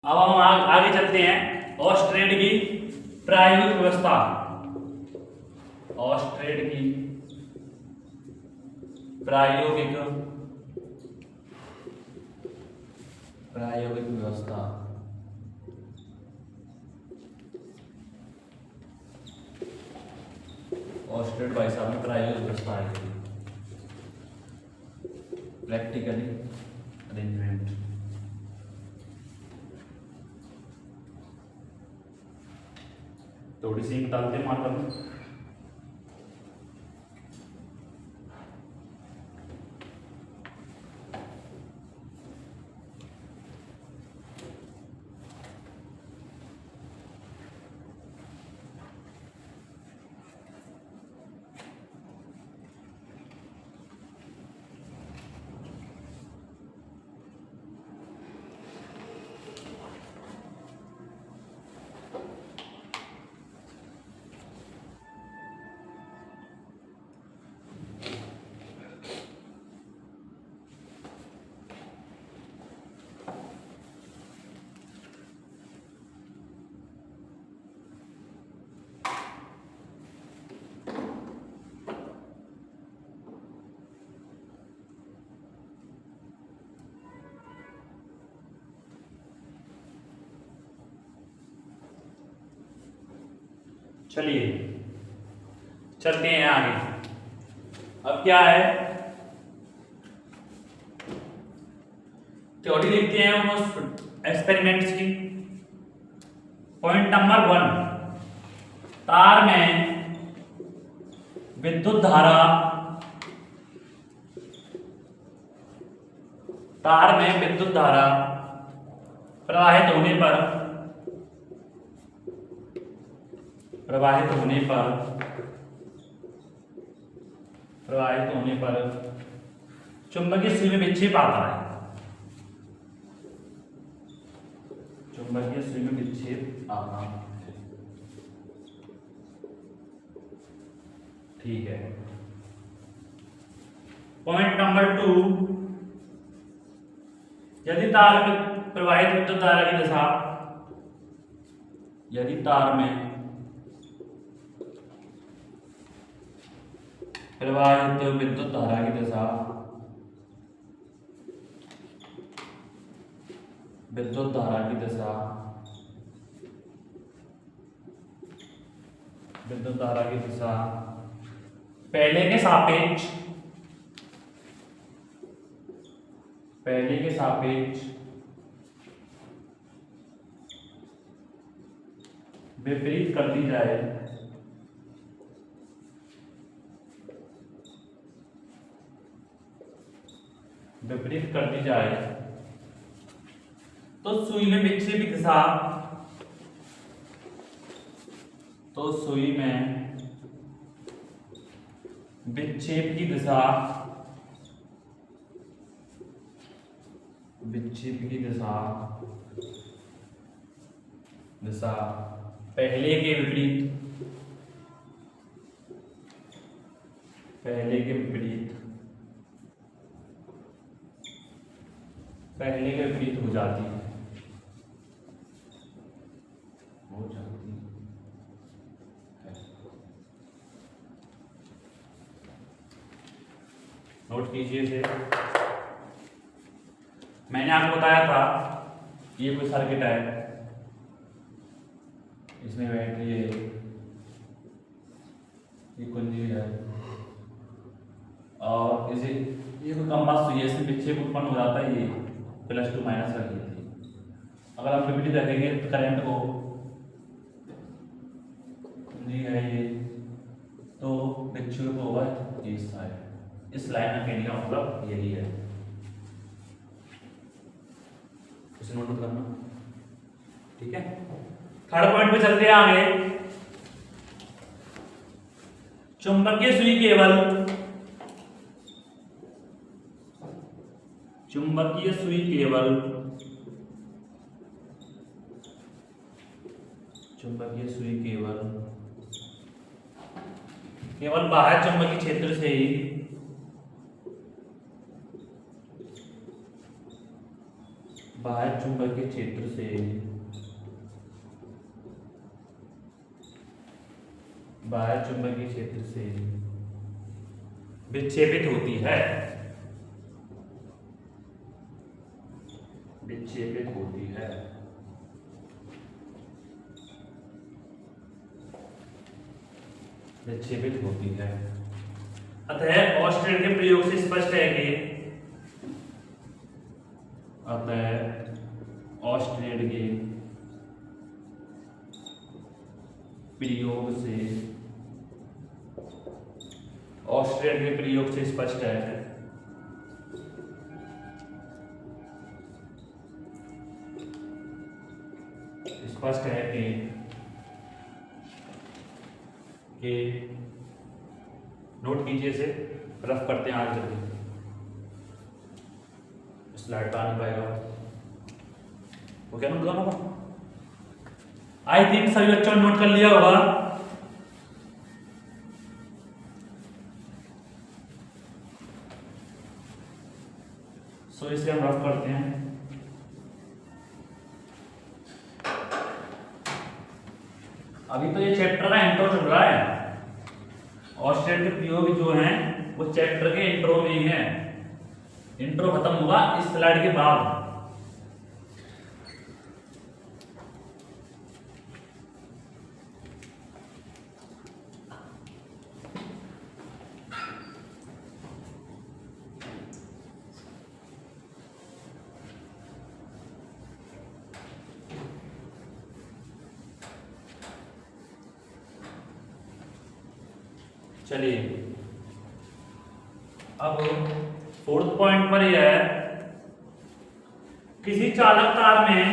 अब हम आगे चलते हैं। ऑस्ट्रेड की प्रायोगिक व्यवस्था। ऑस्ट्रेड की प्रायोगिक व्यवस्था। ऑस्ट्रेड भाई साहब में प्रायोगिक व्यवस्था आई थी। Practically arrangement. थोड़ी सी निकालते हैं मार्कर में। चलिए चलते हैं आगे। अब क्या है, थ्योरी लिखते हैं उस एक्सपेरिमेंट्स की। पॉइंट नंबर 1, तार में विद्युत धारा, तार में विद्युत धारा प्रवाहित होने पर चुंबकीय सुई में विक्षेप आता है। चुंबकीय सुई में विक्षेप आता है। ठीक है। पॉइंट नंबर 2, यदि तार में प्रवाहित विद्युत धारा की दिशा, यदि तार में प्रवाहित विद्युत धारा की दिशा पहले के सापेक्ष विपरीत कर दी जाए, तो सुई में विक्षेप की दिशा, पहले के विपरीत हो जाती है। नोट कीजिए इसे। मैंने आपको बताया था ये कोई सर्किट है, इसमें बैटरी है, ये कुंजी है और इसे ये कोई कंपास सुई है, इसमें विक्षेप उत्पन्न हो जाता है। ये +2 माइनस रखी थी। अगर आप विपरीत रखेंगे तो करंट को, कुंजी है ये, तो विक्षेप होगा इस साइड। इस लाइन में कहने का मतलब यही है। इसे नोट करना, ठीक है। थर्ड पॉइंट पे चलते हैं आगे। चुंबकीय सुई केवल बाह्य चुंबकीय क्षेत्र से ही बाह्य चुंबकीय क्षेत्र से बाह्य चुंबकीय क्षेत्र से विक्षेपित होती है, विक्षेपित होती है। विक्षेपित होती है। अतः ऑस्ट्रेड के प्रयोग से स्पष्ट है कि ऑस्ट्रेड के प्रयोग से स्पष्ट है कि नोट कीजिए, से रफ करते हैं आगे चलते। स्लाइड तो आ नहीं पाएगा, वो क्या नोट करना होगा। आई थिंक सभी बच्चों ने नोट कर लिया होगा। सो इसे हम रफ करते हैं। अभी तो ये चैप्टर का इंट्रो चल रहा है। ऑस्ट्रेड के प्रयोग जो हैं वो चैप्टर के इंट्रो में ही है। इंट्रो खत्म होगा इस स्लाइड के बाद। चलिए अब फोर्थ पॉइंट पर यह है, किसी चालक तार में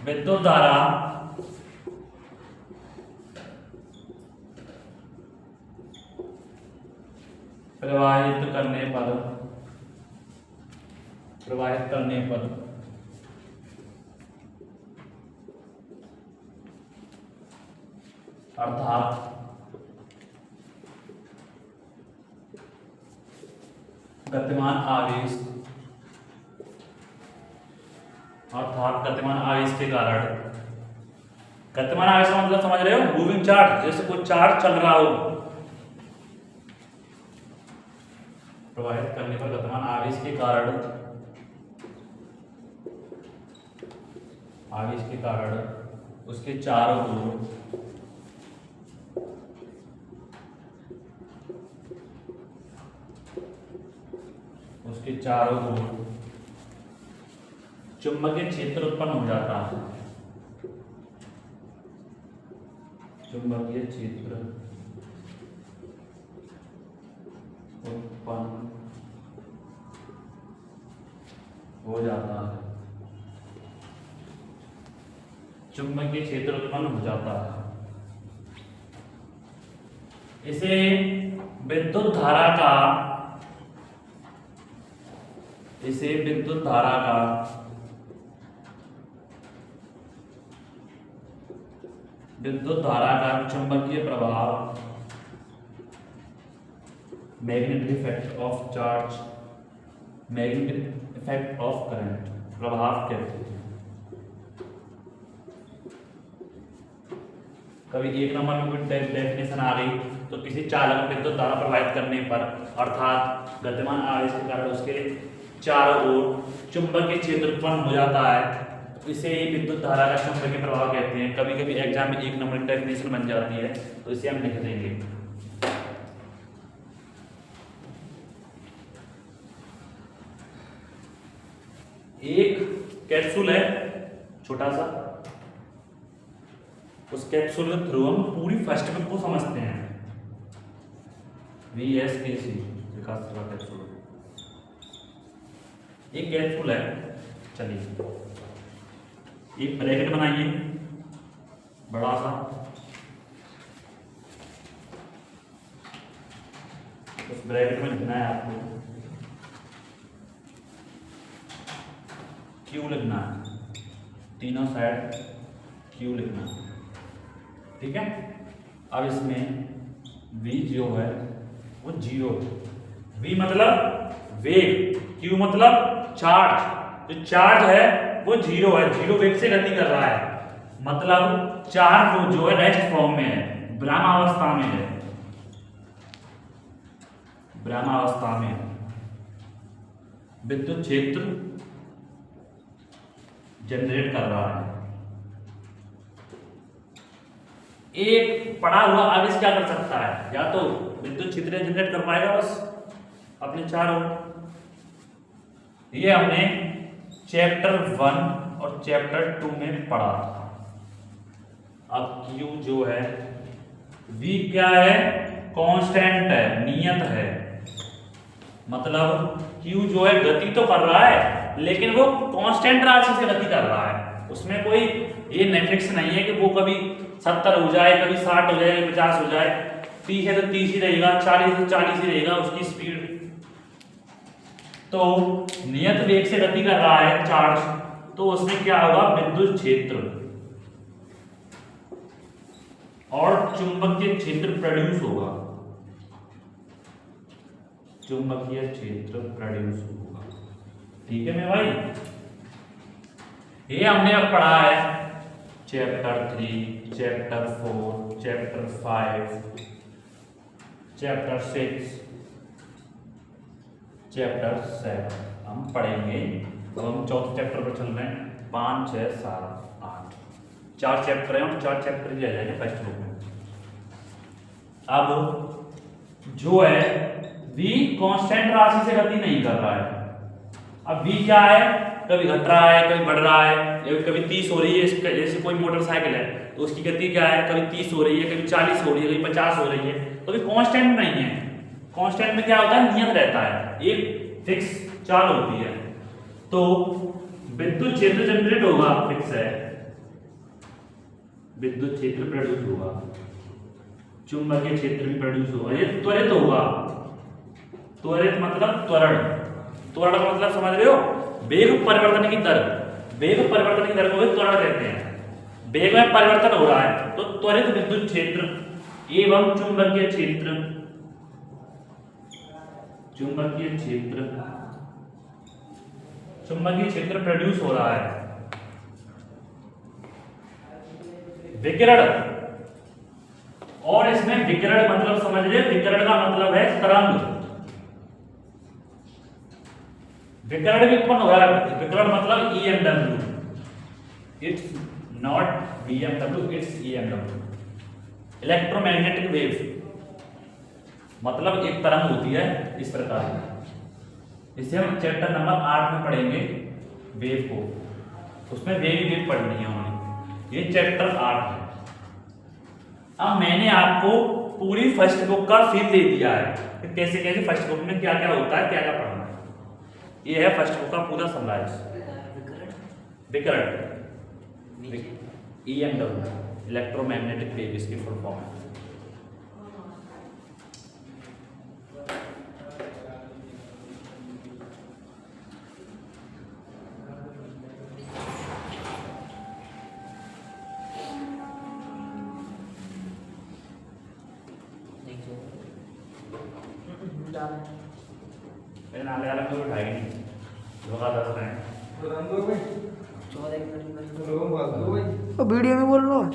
विद्युत धारा प्रवाहित करने पर अर्थात गतिमान आवेश के कारण, गतिमान आवेश का मतलब समझ रहे हो, मूविंग चार्ज, जैसे कोई चार्ज चल रहा हो, प्रवाहित करने पर गतिमान आवेश के कारण उसके चारों ओर चुंबकीय क्षेत्र उत्पन्न हो जाता है। चुंबकीय क्षेत्र उत्पन्न हो जाता है। इसे विद्युत धारा का चुंबकीय प्रभाव, magnetic effect of charge, magnetic effect of current प्रभाव कहते हैं। कभी एक नंबर में कोई डेफिनेशन आ गई तो किसी चालक विद्युत धारा प्रवाहित करने पर अर्थात गतिमान आवेश के कारण उसके चारों ओर चुंबकीय क्षेत्र उत्पन्न हो जाता है, तो इसे विद्युत धारा का चुंबकीय प्रभाव कहते हैं। कभी कभी एग्जाम में एक नंबर की डेफिनेशन बन जाती है, तो इसे हम लिख देंगे। एक कैप्सूल है छोटा सा, उस कैप्सूल के थ्रू हम पूरी फर्स्ट में को समझते हैं। VSKC विकास कैप्सूल, एक कैप्सूल है। चलिए एक ब्रैकेट बनाइए बड़ा सा, उस ब्रैकेट में लिखना है आपको Q लिखना है, तीनों साइड Q लिखना है। ठीक है। अब इसमें v जो है वो 0, v मतलब वेग, q मतलब चार्ज। जो चार्ज है वो 0 है, 0 वेग से गति कर रहा है, मतलब चार्ज जो है रेस्ट फॉर्म में है, विरामावस्था में है, विरामावस्था में। विद्युत क्षेत्र जनरेट कर रहा है। एक पड़ा हुआ आवेश क्या कर सकता है, या तो विद्युत क्षेत्र जनरेट कर पाएगा बस अपने चारों। ये हमने चैप्टर 1 और चैप्टर 2 में पढ़ा था। अब Q जो है, V क्या है, कांस्टेंट है, नियत है, मतलब Q जो है गति तो कर रहा है लेकिन वो कांस्टेंट राशि से गति कर रहा है, उसमें कोई ये फिक्स नहीं है कि वो कभी 70 हो जाए, कभी 60 हो जाए, 50 हो जाए, 30 है तो 30 ही रहेगा, 40 है तो 40 ही रहेगा उसकी स्पीड। तो नियत वेग से गति कर रहा है चार्ज, तो उसमें क्या होगा, विद्युत क्षेत्र और चुंबकीय क्षेत्र प्रोड्यूस होगा, चुंबकीय क्षेत्र प्रोड्यूस होगा। ठीक है मेरे भाई, ये हमने अब पढ़ा है chapter 3, chapter 4, chapter 5, chapter 6, chapter 7 हम पढ़ेंगे। अब हम चौथे चैप्टर पर चल रहे हैं, 5, 6, 7, 8, 4 चैप्टर हैं और 4 चैप्टर ही आ जाएंगे फर्स्ट ग्रुप में। अब जो है v कांस्टेंट राशि से गति नहीं कर रहा है। अब v क्या है, कभी घट रहा है, कभी बढ़ रहा है, कभी 30 हो रही है, जैसे कोई मोटरसाइकिल है तो उसकी गति क्या है, कभी 30 हो रही है, कभी 40 हो रही है, कभी 50 हो रही है, तो भी कांस्टेंट नहीं है। कांस्टेंट में क्या होता है, नियत रहता है, एक फिक्स चाल होती है। तो विद्युत क्षेत्र जनरेट होगा, फिक्स है, विद्युत क्षेत्र प्रोड्यूस होगा, चुंबकीय क्षेत्र भी प्रोड्यूस होगा। ये त्वरित होगा, त्वरित मतलब त्वरण, त्वरण का मतलब समझ रहे हो, वेग परिवर्तन की दर, वेग परिवर्तन की दर को त्वरण कहते हैं। वेग में परिवर्तन हो रहा है तो त्वरित विद्युत क्षेत्र एवं चुंबकीय क्षेत्र, चुंबकीय क्षेत्र, चुंबकीय क्षेत्र प्रोड्यूस हो रहा है। विकिरण, और इसमें विकिरण मतलब समझ रहे, विकिरण का मतलब है तरंग, विकिरण भी उत्पन्न हो रहा है। विकिरण मतलब EMW, it's not VMW, it's EMW, electromagnetic wave, मतलब एक तरंग होती है इस प्रकार की। इसे हम चैप्टर नंबर 8 में पढ़ेंगे वेव को, उसमें वेव पढ़नी है हमें, ये चैप्टर 8 है। अब मैंने आपको पूरी फर्स्ट बुक का फील दे दिया है कि कैसे कैसे फर्स्ट बुक में क्या क्या होता है, क्या क्या पढ़ना है। ये है फर्स्ट बुक का पूरा समराइज। विकिरण EMW, इलेक्ट्रोमैग्नेटिक वेव, इसकी फुल फॉर्म है। मेरे नाले वाला को उठाएगी नहीं, धोखा 10 रहे हैं। वीडियो में बोल रहा हूँ।